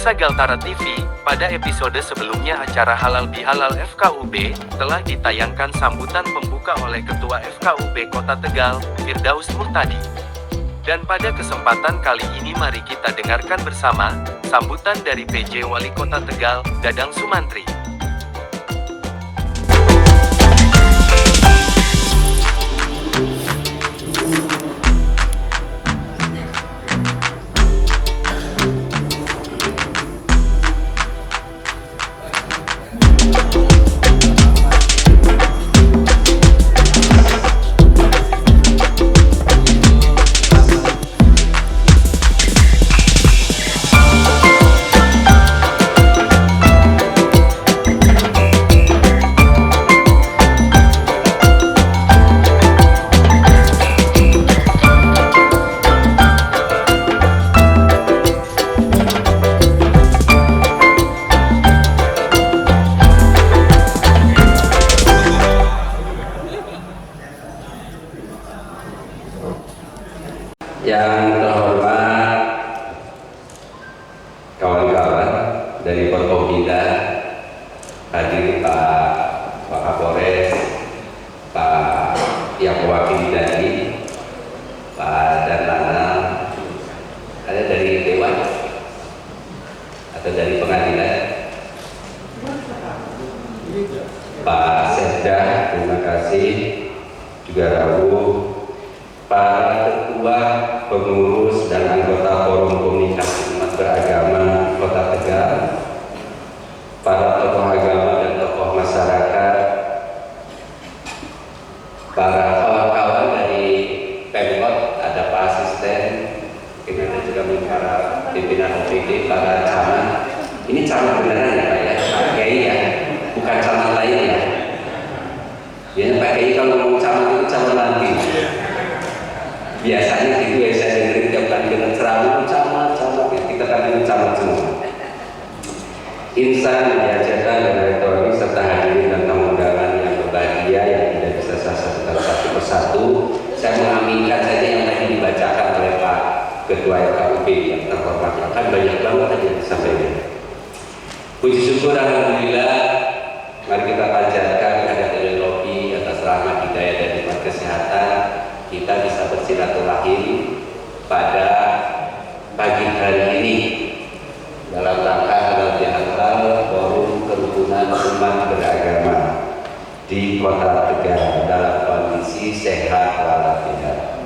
Pemirsa Galtara TV, pada episode sebelumnya acara Halal Bihalal FKUB, telah ditayangkan sambutan pembuka oleh Ketua FKUB Kota Tegal, Firdaus Murtadi. Dan pada kesempatan kali ini mari kita dengarkan bersama, sambutan dari PJ Wali Kota Tegal, Dadang Sumantri. Yang terhormat kawan-kawan dari Forkopimda, hadir Pak Kapolres, Pak yang mewakili dari Pak Danlanal, ada dari Dewan atau dari pengadilan, Pak Sekda, terima kasih, juga Rabu, para ketua, pengurus, dan anggota Forum Komunikasi Umat Beragama Kota Tegal, para tokoh agama dan tokoh masyarakat, para kawan-kawan dari Pemkot, ada Pak Asisten, kita juga para pimpinan OPD, para camat. Ini camat beneran ya Pak ya, Pak Kiai ya, bukan camat lain ya. Biasanya Pak Kiai kalau ngomong camat itu camat nanti. Biasanya gitu ya, saya dengerin tiap kali dengar ceramah camat kita kan ini camat semua. Insan yang diajarkan dan rektori serta hadirin dan tamu undangan yang berbahagia yang tidak bisa saya sebutkan satu persatu, saya mengaminkan saja yang tadi dibacakan oleh Pak Ketua FKUB yang terhormat. Kan banyak banget tadi yang disampaikan. Puji syukur alhamdulillah, mari kita panjatkan kehadiran Robi atas rahmat hidayah dan nikmat kesehatan. Kita bisa bersilaturahim pada pagi hari ini dalam rangka Halal Bihalal Forum Kerukunan Umat Beragama di Kota Tegal dalam kondisi sehat walafiat.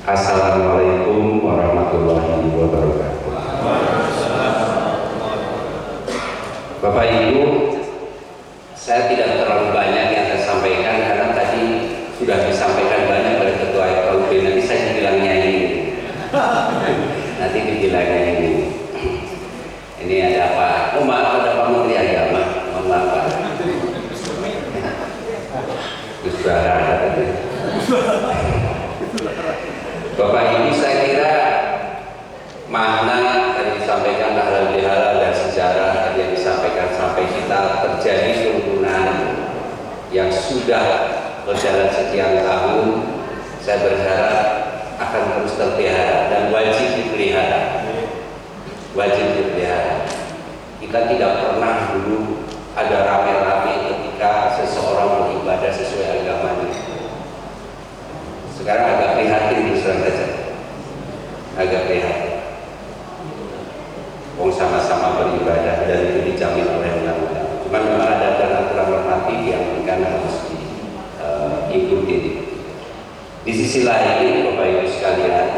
Assalamualaikum warahmatullahi wabarakatuh. Bapak Ibu, saya tidak terlalu banyak yang saya sampaikan karena tadi sudah disampaikan banyak oleh Ketua FKUB. Nanti saya dibilangnya ini, nanti dibilangnya ini. Ini ada apa? Oh maaf, ada Pak Menteri Agama. Mohon maaf Pak. Bapak Ibu, saya kira makna tadi disampaikan halal bihalal dan sejarah tadi yang disampaikan sampai kita terjadi kerukunan yang sudah berjalan sekian tahun, saya berharap akan terus terpelihara dan wajib dipelihara. Wajib dipelihara. Kita tidak pernah dulu ada rame-rame ketika seseorang beribadah sesuai agamanya. Sekarang agak prihatin terus saja. Agak prihatin. Wong sama-sama beribadah dan itu dijamin oleh undang-undang. Cuma memang ada aturan normatif yang harus ikuti. Di sisi lain, Bapak Ibu sekalian,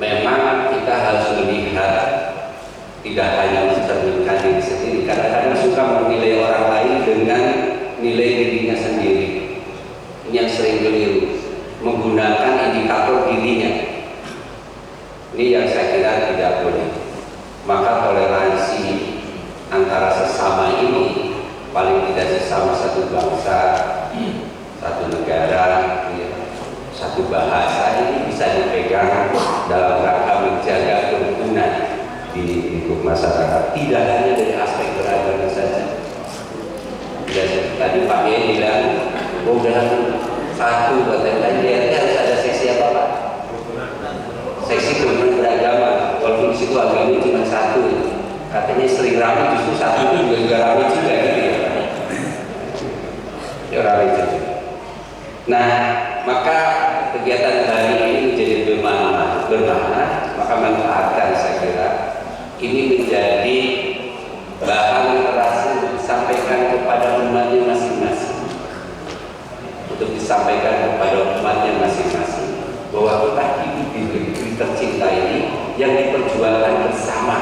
memang kita harus melihat tidak hanya mencerminkan diri sendiri. Kadang-kadang suka menilai orang lain dengan nilai dirinya sendiri. Ini yang sering keliru, menggunakan indikator dirinya. Ini yang saya kira tidak boleh. Maka toleransi antara sesama ini, paling tidak sesama satu bangsa, satu negara, satu bahasa, ini bisa dipegang dalam rangka menjaga kerukunan di lingkup masyarakat. Tidak hanya dari aspek beragama saja. Tadi Pak Kiai bilang, oh dalam satu katanya harus ada sesi apa Pak? seksi kemudian beragama, walaupun di situ agamanya cuma satu, katanya sering ramai, justru satu itu juga ramai juga gitu ya, ya ramai juga. Nah, maka kegiatan hari ini menjadi bermakna, maka manfaatkan, saya kira ini menjadi bahan literasi untuk disampaikan kepada umatnya masing-masing, untuk disampaikan kepada umatnya masing-masing bahwa kita hidup di negeri tercinta ini yang diperjuangkan bersama,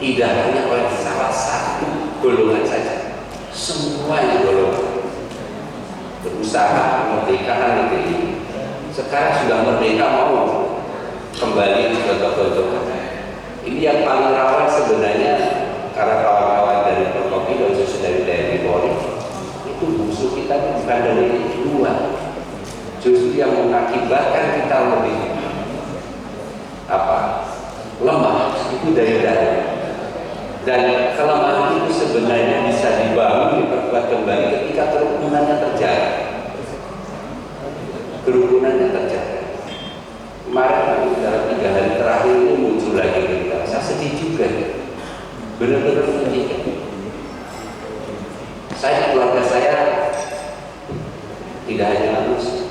tidak hanya oleh salah satu golongan saja, semuanya golongan berusaha memerdekakan negeri ini. Sekarang sudah merdeka, mau kembali ke bentuk-bentuk. Ini yang paling rawan sebenarnya, karena kawan-kawan dari Forkopimda dan khusus dari TNI Polri itu musuh kita itu bukan dari luar, justru yang mengakibatkan kita lebih lemah itu dari dalam. Dan kelemahan itu sebenarnya bisa dibangun, diperkuat kembali ketika kerukunannya terjadi. Kemarin dalam 3 hari terakhir ini muncul lagi berita, saya sedih juga, benar-benar menyedihkan. Saya, keluarga saya tidak hanya manusia,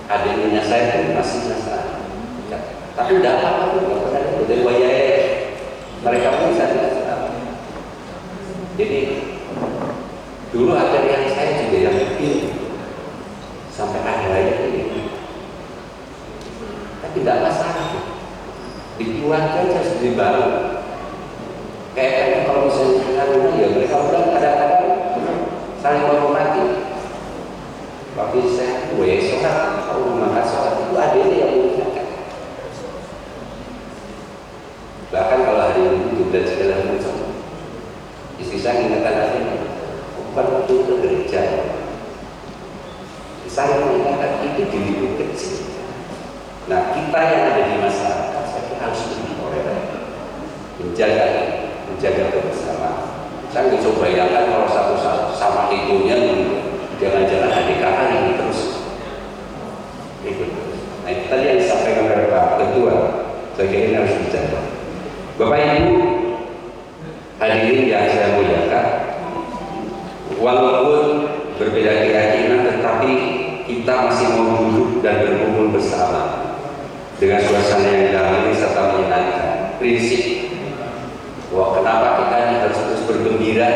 adiknya saya pun masih masalah, tapi tidak apa-apa, tidak pernah itu dari wayai. Mereka pun saya tidak tahu. Jadi dulu ada yang saya juga yang bikin sampai akhir hayat ini, tapi tidak masalah, dikeluarkan saya sendiri baru. Kayaknya kalau misalnya rumah ya mereka bilang kadang-kadang saling menghormati. Tapi saya sholat, kalau rumah sholat itu adanya yang mengingatkan. Bahkan kalau hari ini dan segala macam, istri saya ingatkan hatinya, bukan waktu ke gereja. Saya mengingatkan itu diri kecil. Nah, kita yang ada di masyarakat, saya kira harus lebih menjaga kebersamaan. Saya nggak coba bayangkan kalau satu sama itunya, jangan-jangan adik kakak ini terus ikut. Nah, itu tadi yang disampaikan oleh Pak Ketua, saya kira ini harus dijaga. Bapak Ibu hadirin yang saya muliakan, walaupun berbeda keyakinan, tetapi kita masih mau duduk dan berkumpul bersama dengan suasana yang damai serta menyenangkan. Prinsip bahwa kenapa kita ini harus terus bergembira,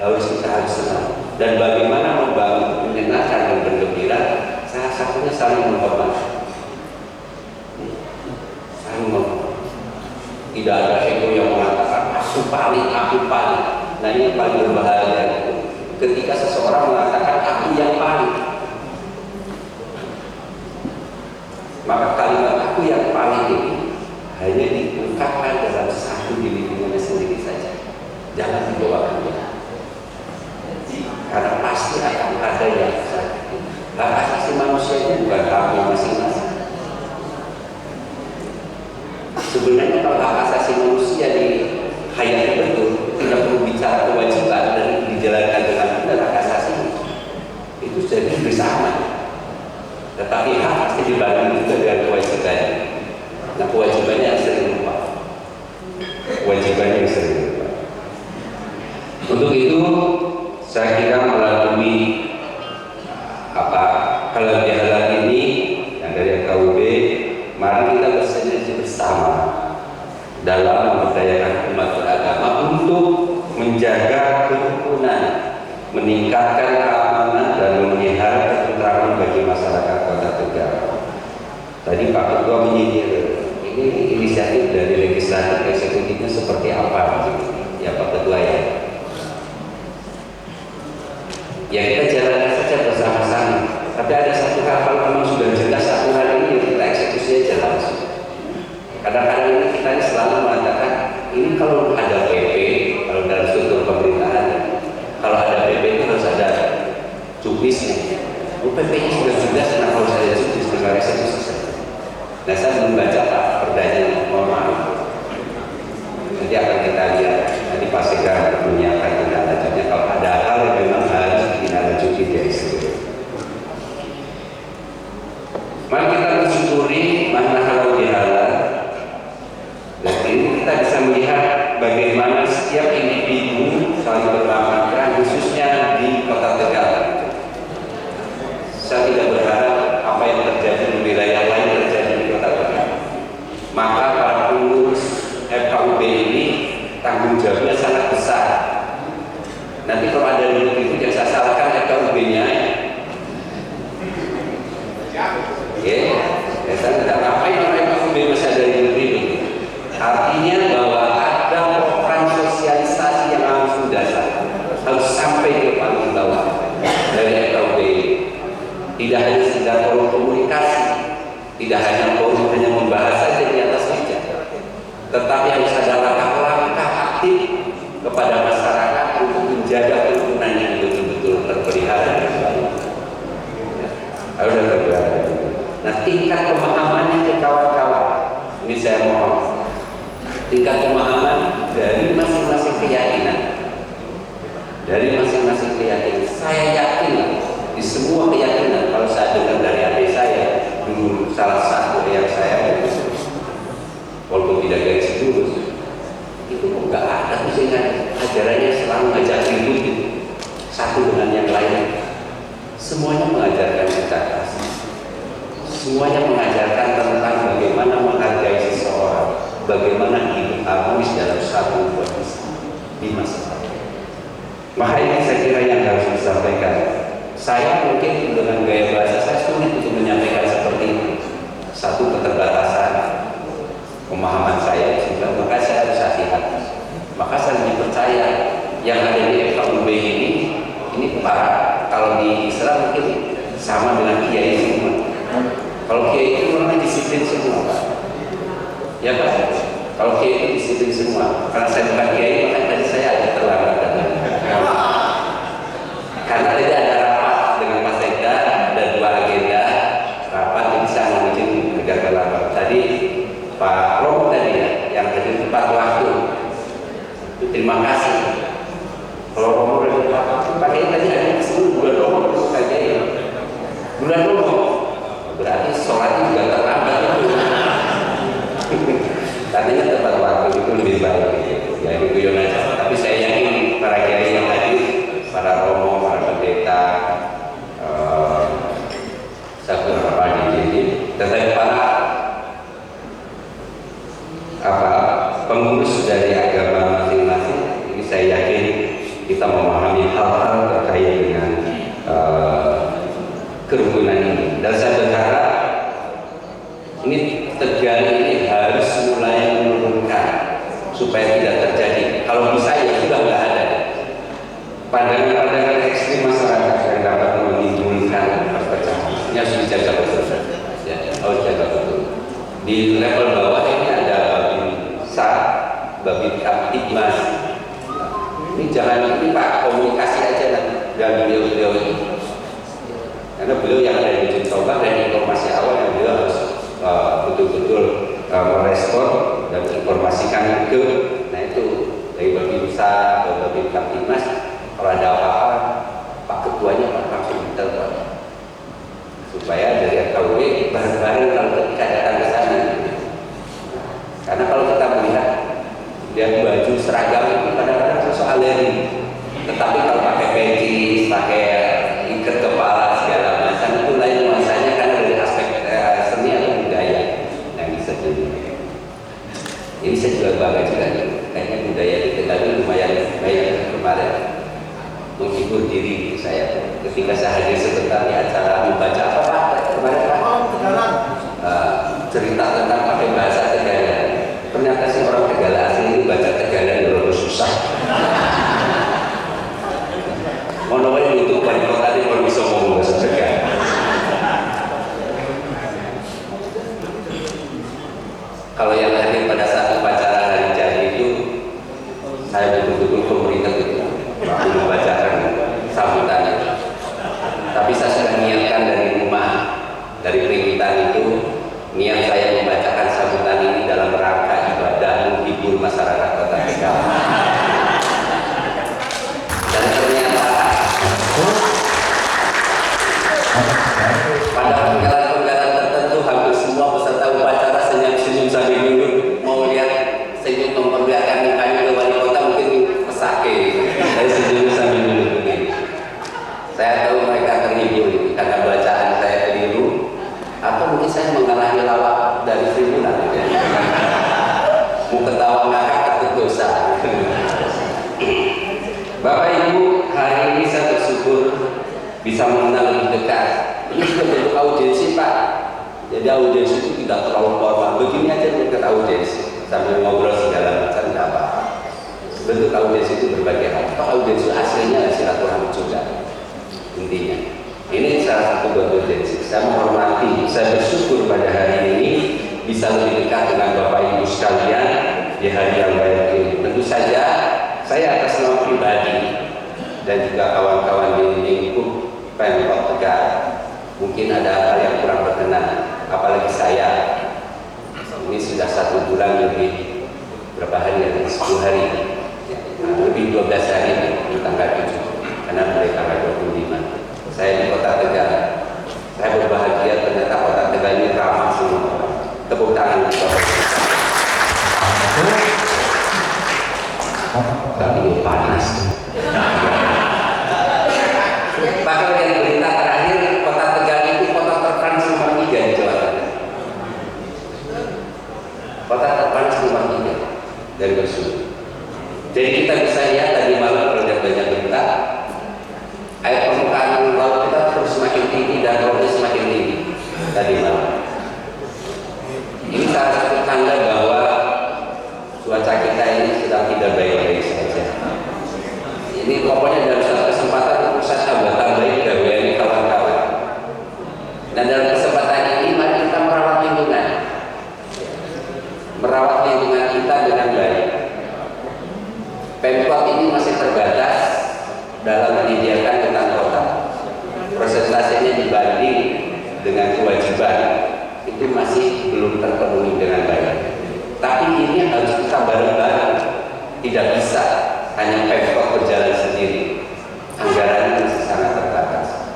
kita harus senang, dan bagaimana membangun menyenangkan dan bergembira, salah satunya saling menghormati. Tidak ada ego yang mengatakan aku paling. Nah, ini paling berbahaya ketika seseorang mengatakan aku yang paling. Maka kalimat aku yang paling ini hanya diungkapkan dalam satu diri dirinya sendiri saja, jangan dibawa keluar, karena pasti akan ada yang sakit. Hak asasi manusia itu bukan hak masing-masing. Sebenarnya kalau hak asasi manusia di hayat betul, tidak perlu bicara kewajiban dan dijalankan dengan benar hak asasi itu jadi bersama. Tetapi hak pasti dibagi juga dengan kewajiban. Nah, kewajibannya yang sering lupa. Untuk itu, saya kira melalui halal ini yang dari FKUB, mari kita bersinergi bersama dalam memberdayakan umat beragama untuk menjaga kerukunan, meningkatkan keamanan dan memelihara ketentraman bagi masyarakat Kota Tegal. Tadi Pak Ketua menyindir, ini inisiatif dari legislatif eksekutifnya seperti apa, ya Pak Ketua ya? Ya kita jalankan saja bersama-sama. Tapi ada satu hal, kalau memang sudah jelas satu hal ini, kita eksekusinya jalan. Kadang-kadang ini kita selalu mengatakan, ini kalau ada PP, kalau dalam struktur pemerintahan, kalau ada PP itu harus ada cubisnya. PP-nya sudah jelas, kenapa harus ada cubis dengan eksekusi saja. Nah, saya membaca Pak perdanya, mohon maaf. Nanti akan kita lihat, nanti Pak Sekda menyiapkan tindak lanjutnya kalau ada hal yang memang harus ditindaklanjuti dari sebelumnya. Mari kita Tidak hanya forum, hanya membahas saja di atas meja, tetapi harus ada langkah-langkah aktif kepada masyarakat untuk menjaga kerukunan yang betul-betul terpelihara dengan baik. Harus ada terpelihara. Nah, tingkat pemahamannya ke kawan-kawan, ini saya mohon, tingkat pemahaman dari masing-masing keyakinan, saya yakin di semua keyakinan. Kalau saya dengar dari adik saya dulu, salah satu yang saya walaupun tidak garis lurus, itu nggak ada misalnya ajarannya selalu ngajak ribut satu dengan yang lain. Semuanya mengajarkan kita kasih, semuanya mengajarkan tentang bagaimana menghargai seseorang, bagaimana hidup harmonis dalam satu kondisi di masa depan. Maka ini saya kira yang harus disampaikan. Saya mungkin dengan gaya bahasa saya sulit untuk menyampaikan seperti itu. Satu, keterbatasan pemahaman saya juga, maka saya harus hati-hati. Maka saya lebih percaya yang ada di FKUB ini para, kalau di Islam mungkin sama dengan kiai semua. Kalau kiai itu orangnya disiplin semua, Pak. Ya Pak, kalau kiai itu disiplin semua. Karena saya bukan kiai, maka tadi saya agak terlambat datang. Karena tadi ada rapat dengan Mas Sekda, ada 2 agenda rapat, jadi saya mungkin agak terlambat. Tadi Pak Romo tadi ya, yang hadir tepat waktu. Terima kasih. Kalau Romo udah tepat waktu, pakai tadi ada bulan Romo saja ya. Bulan Romo berarti sholatnya juga terlambat itu. Katanya tepat waktu itu lebih baik gitu. Ya itu guyon aja. Tapi saya yakin para kiai yang hadir, para Romo, para pendeta, satu apa di sini, tetapi para pengurus dari agama masing-masing, ini saya yakin kita memahami hal-hal terkait dengan kerukunan ini. Dan saya berharap ini Tegal ini harus mulai menurunkan supaya tidak terjadi. Kalau bisa ya sudah nggak ada pandangan-pandangan ekstrim masyarakat yang dapat menimbulkan perpecahan. Ini harus dijaga betul, ya, harus dijaga betul. Di level bawah ini ada Babin Kamtibmas. Ini jangan ini Pak, komunikasi aja nanti dengan beliau ini. Karena beliau yang ada di ujung tombak dan informasi awal yang beliau harus betul-betul merespon dan informasikan ke, nah itu dari Babinsa atau Babin Kamtibmas. Kalau ada apa-apa, Pak Ketuanya Pak langsung ditelepon supaya dari FKUB bareng-bareng kalau ketika datang ke sana. Karena kalau kita melihat dia baju seragam itu kadang-kadang soal alergi, tetapi kalau pakai peci, pakai ikat kepala segala macam itu lain nuansanya karena dari aspek seni atau budaya yang bisa jadi. Ini saya juga bangga juga nih, kayaknya budaya di Tegal ini lumayan baik kemarin, menghibur diri saya ketika saya hadir sebentar di acara membaca apa Pak kemarin Pak? Cerita tentang pakai bahasa Tegalan. Ternyata si orang Tegal asli ini baca Tegalan dulu susah. Mau untuk wali kota ini kalau bisa ngomong bahasa Tegal. Kalau yang hadir pada saat upacara hari jadi itu, saya betul-betul pemerintah itu waktu membacakan sambutannya. Tapi saya sudah niatkan dari rumah, dari peringatan itu, niat saya membacakan sambutan ini dalam rangka ibadah menghibur masyarakat Kota Tegal. Dan ternyata pada penggalan-penggalan tertentu hampir semua peserta upacara senyum-senyum sambil nunduk, mau lihat senyum memperlihatkan mukanya ke wali kota mungkin pesake. Saya senyum sambil nunduk begini. Saya tahu mereka terhibur karena bacaan saya keliru, atau mungkin saya mengalahi lawak dari tribunal. Mau ketawa ngakak takut dosa. Bapak Ibu, hari ini saya bersyukur bisa mengenal lebih dekat. Ini sudah bentuk audiensi Pak. Jadi audiensi itu tidak terlalu formal. Begini aja dekat audiensi sambil ngobrol segala macam tidak apa-apa. Bentuk audiensi itu berbagai hal. Toh audiensi aslinya silaturahmi juga. Intinya, ini salah satu bentuk audiensi. Saya menghormati, saya bersyukur pada hari bisa lebih dekat dengan Bapak Ibu sekalian di hari yang baik ini. Tentu saja saya atas nama pribadi dan juga kawan-kawan di lingkup Pemkot Tegal mungkin ada hal yang kurang berkenan, apalagi saya ini sudah 1 bulan lebih, berapa hari ya, 10 hari, lebih 12 hari di tanggal 7 karena mulai tanggal 25 saya di Kota Tegal. Saya berbahagia ternyata Kota Tegal ini ramah semua. Tepuk tangan untuk Bapak Ibu. Tapi ini panas. Bahkan yang berita terakhir, Kota Tegal itu kota terpanas nomor 3 di Jawa Tengah. Kota terpanas nomor 3 dari seluruh. Jadi kita bisa lihat tadi malam kalau ada banyak berita, air permukaan laut kita terus semakin tinggi dan lautnya semakin tinggi tadi malam. Ini salah satu tanda bahwa cuaca kita ini sedang tidak baik-baik saja. Ini pokoknya dalam satu kesempatan saya tambah-tambahin gawean kawan-kawan. Dan dalam kesempatan ini mari kita merawat lingkungan. Merawat lingkungan kita dengan baik. Pemkot ini masih terbatas dalam menyediakan hutan kota. Presentasinya dibanding dengan kewajiban itu masih belum terpenuhi dengan baik. Tapi ini harus kita bareng-bareng. Tidak bisa hanya Pemkot berjalan sendiri. Anggarannya masih sangat terbatas.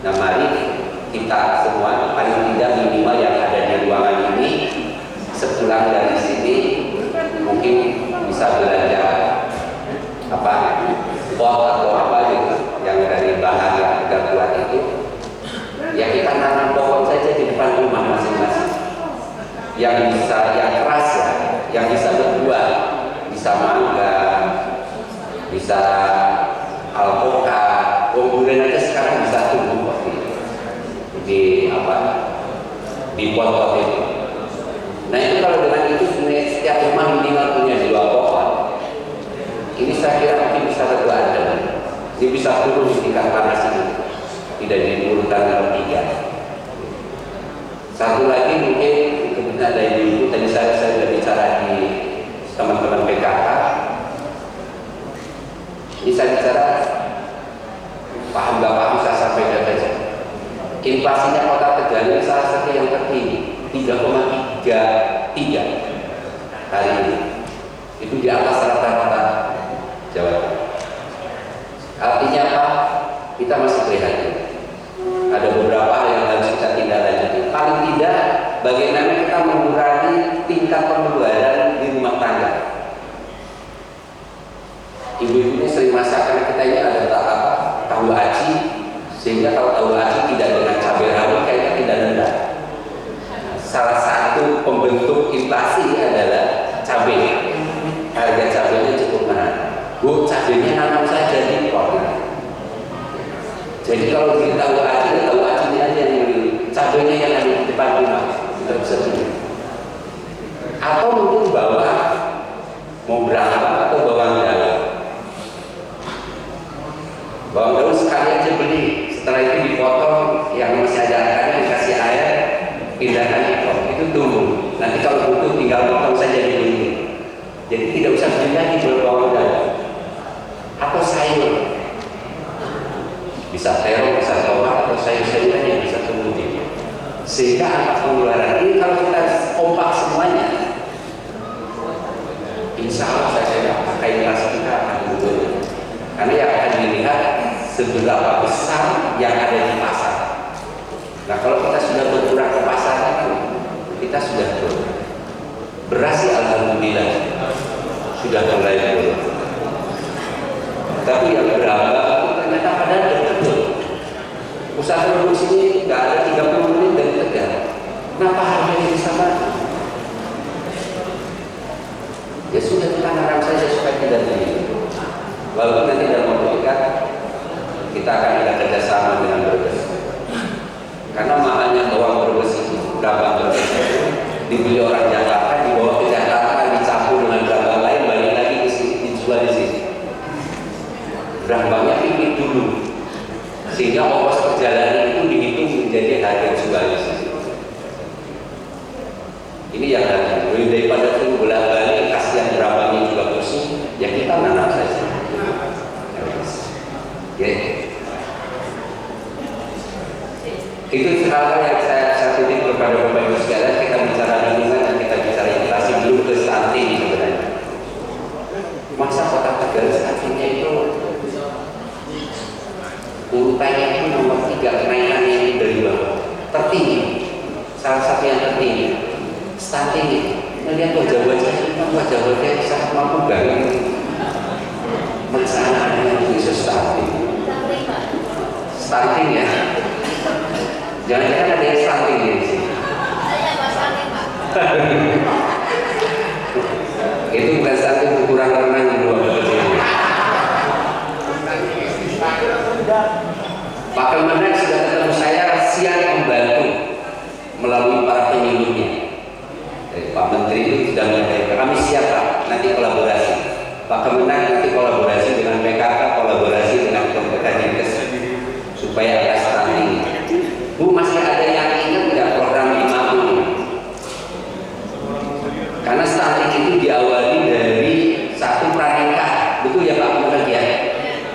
Nah, mari kita semua paling tidak minimal yang ada di ruangan ini sepulang dari sini mungkin bisa belanja pot atau apa gitu yang dari bahan yang agak kuat itu, ya kita nanam pohon saja di depan rumah masing-masing yang bisa, yang keras ya, yang bisa berbuah, bisa mangga, bisa alpukat, durian aja sekarang bisa tumbuh kok di pot-pot itu. Nah itu kalau dengan itu setiap rumah minimal punya 2 pohon. Ini saya kira mungkin bisa berdoa dan ini bisa turun di tingkat panas ini, tidak di urutan nomor 3. Satu lagi mungkin kebetulan dari dulu tadi saya sudah bicara di teman-teman PKK. Ini saya bicara paham nggak paham saya sampaikan saja. Inflasinya Kota Tegal ini salah satu yang tertinggi, 3,33 hari ini. Itu di atas rata-rata Jawa Tengah. Artinya apa? Kita masih prihatin. Ada beberapa hal yang harus kita tindak lanjuti. Paling tidak, bagaimana kita mengurangi tingkat pengeluaran di rumah tangga. Ibu-ibu ini sering masak karena kita ini ada tahu aci, sehingga kalau tahu aci tidak dengan cabai rawit kayaknya tidak rendah. Salah satu pembentuk inflasi adalah cabai. Harga cabainya cukup mahal. Bu, cabainya nanam saja di pot. Jadi kalau kita tahu acinya aja yang beli, cabainya yang ada di depan rumah kita bisa beli. Atau mungkin bawang, mau berapa atau bawang daun. Bawang daun sekali aja beli, setelah itu dipotong, yang masih ada akarnya dikasih air, pindahkan di pot, itu tumbuh. Nanti kalau butuh tinggal potong saja dibeli. Jadi tidak usah beli lagi bawang daun. Atau sayur, bisa terong, bisa tomat, atau sayur-sayuran yang bisa tumbuh di. Sehingga angka pengeluaran ini kalau kita kompak semuanya, insya Allah saya pakai inflasi kita akan turun. Karena yang akan dilihat seberapa besar yang ada di pasar. Nah kalau kita sudah berkurang ke pasar, kita sudah turun. Beras alhamdulillah sudah mulai turun. Tapi yang berapa ternyata padahal betul. Usaha produksi ini nggak ada 30 menit dari Tegal. Kenapa harganya bisa mati? Ya sudah kita nanam saja supaya tidak tinggi. Walaupun nanti dalam waktu dekat kita akan ada kerjasama dengan Brebes. Karena mahalnya bawang Brebes itu, gabang Brebes itu dibeli orang Jakarta, dibawa ke Jakarta, dicampur dengan gabang lain, balik lagi ke sini, dijual di sini. Gabangnya pipit dulu, sehingga ongkos perjalanan itu dihitung menjadi harga jual di sini. Ini yang harus daripada tunggu bolak-balik, kasihan berapanya juga pusing, ya kita nanam saja. Oke. Itu hal yang saya titip kepada Bapak Ibu sekalian. Kita bicara lingkungan dan kita bicara inflasi, belum ke stunting sebenarnya. Masa Kota Tegal stuntingnya itu urutannya itu nomor 3 kenaikannya itu dari bawah tertinggi, salah satu yang tertinggi stunting itu. Melihat wajah-wajah sangat mampu banget. Masa anak-anak bisa stunting ya. Jangan-jangan ada yang stunting di sini. Itu bukan stunting, kurang renang di luar negeri. Pak Kemenang sudah ketemu saya, siap membantu melalui para penyuluhnya. Pak Menteri itu sudah menyampaikan kami siap Pak, nanti kolaborasi. Pak Kemenang nanti kolaborasi dengan PKK, kolaborasi dengan Kemenkes supaya ada stunting. Bu, masih ada yang ingat nggak program 5U? Karena stunting itu diawali dari satu pranikah, betul ya Pak Kemenang ya?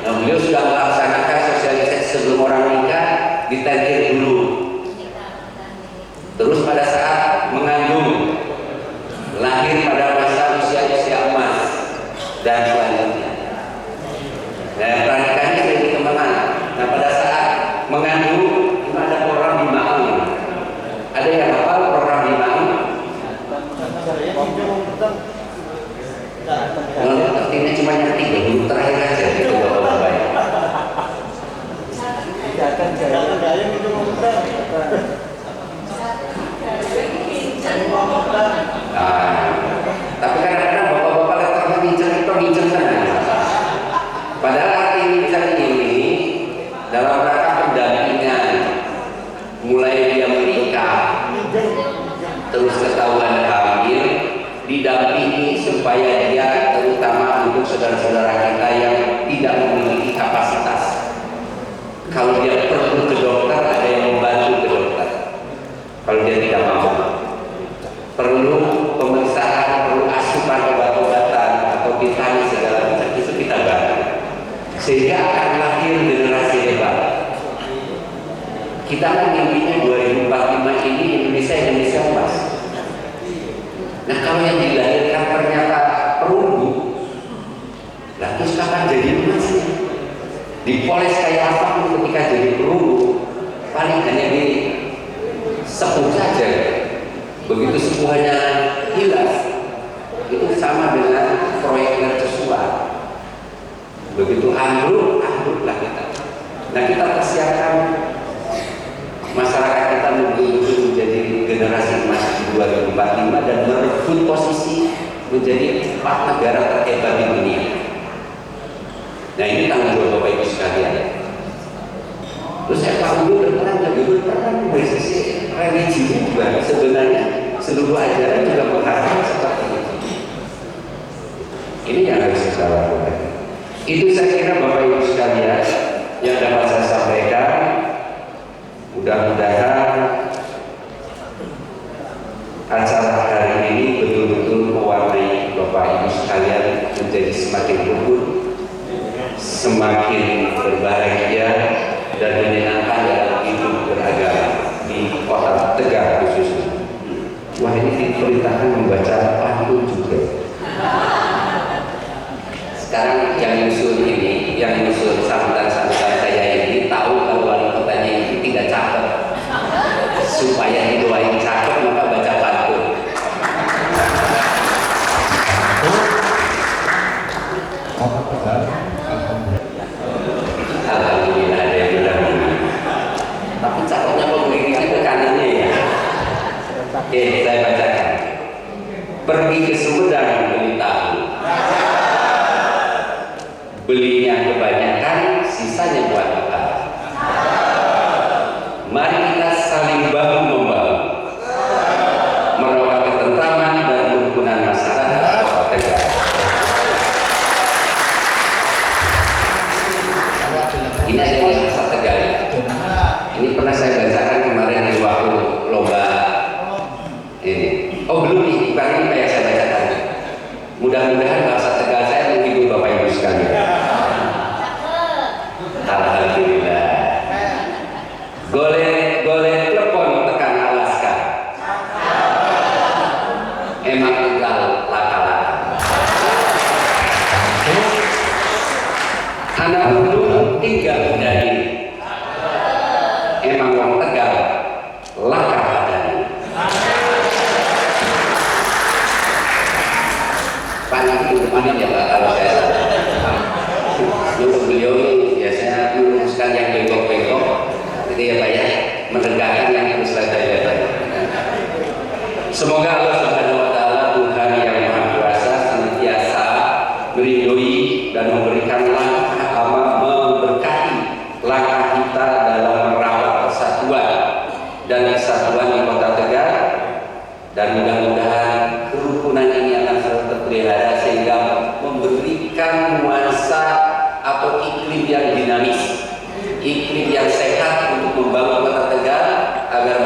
Nah, beliau sudah melaksanakan sosialisasi sebelum orang nikah, ditentir dulu. Terus pada saat mengandung, lahir pada masa usia emas, dan selanjutnya. Nah, pranikahnya jadi kemana? Nah, pada saat mengandung, itu ada program 5U. Ada yang hafal program 5U? Artinya cuma yang 3 dulu terakhir aja gitu Bapak-Bapak. Tapi kadang-kadang bapak-bapak letternya ngincer sana. Padahal arti ngincer ini dalam rangka pendampingan, mulai dia menikah, terus ketahuan hamil, didampingi supaya dia, terutama untuk saudara-saudara kita yang tidak memiliki kapasitas, kalau dia perlu ke dokter, ada yang membantu ke dokter. Kalau dia tidak mampu, perlu pemeriksaan, perlu asupan obat-obatan atau vitamin segala macam, itu kita bantu, sehingga akan lahir generasi hebat. Kita kan mimpinya 2045 ini Indonesia emas. Nah, kalau yang dilahirkan ternyata perunggu, nah terus kapan jadi emasnya? Dipoles kayak apapun ketika jadi perunggu, paling hanya di sepuh saja. Begitu sepuhnya hilang, itu sama dengan proyek mercusuar. Begitu ambruklah kita. Nah, kita persiapkan masyarakat kita menuju menjadi generasi emas 2045 dan merebut posisi menjadi 4 negara terhebat di dunia. Nah, ini tanggung jawab Bapak Ibu sekalian. Terus FKUB berperan dari sisi religi juga. Sebenarnya seluruh ajaran juga mengharapkan seperti itu. Ini yang harus kita lakukan. Itu saya kira Bapak Ibu sekalian yang dapat saya sampaikan. Mudah-mudahan acara hari ini betul-betul mewarnai Bapak Ibu sekalian menjadi semakin rukun, semakin berbahagia dan menyenangkan dalam hidup beragama di Kota Tegal khususnya. Wah, ini diperintahkan membaca pantun juga. Sekarang yang nyusul sambutan-sambutan saya ini tahu kalau wali kotanya ini tidak cakep. Supaya didoain cakep maka baca pantun. Alhamdulillah ada yang bilang ini. Tapi cakepnya pemikirannya ke kanannya ya. Oke, saya bacakan. Pergi ke Sumedang beli tahu. Belinya kebanyakan, sisanya buat apa? Mari kita saling bahu membahu, merawat ketentraman dan kerukunan masyarakat Kota Tegal. Ini ada yang Kota Tegal. Ini pernah saya bacakan kemarin di waktu lomba ini. Oh, belum Alhamdulillah. Golek telepon tekan Alaska. Emang tinggal laka-laka. Anak gunung tinggal dari. Emang wong Tegal laka padani. Panjang itu mana ya Pak kalau saya dulu beliau biasanya merumuskan yang bengkok-bengkok, jadi ya Pak ya, menegakkan yang terus saja ya Pak. Semoga Allah Subhanahu Wa Taala Tuhan yang Maha Kuasa senantiasa melindungi dan memberikan langkah memberkati langkah kita dalam merawat persatuan dan kesatuan di Kota Tegal, dan mudah-mudahan kerukunan ini akan selalu terpelihara sehingga memberikan nuansa atau iklim yang dinamis, iklim yang sehat untuk membangun Kota Tegal agar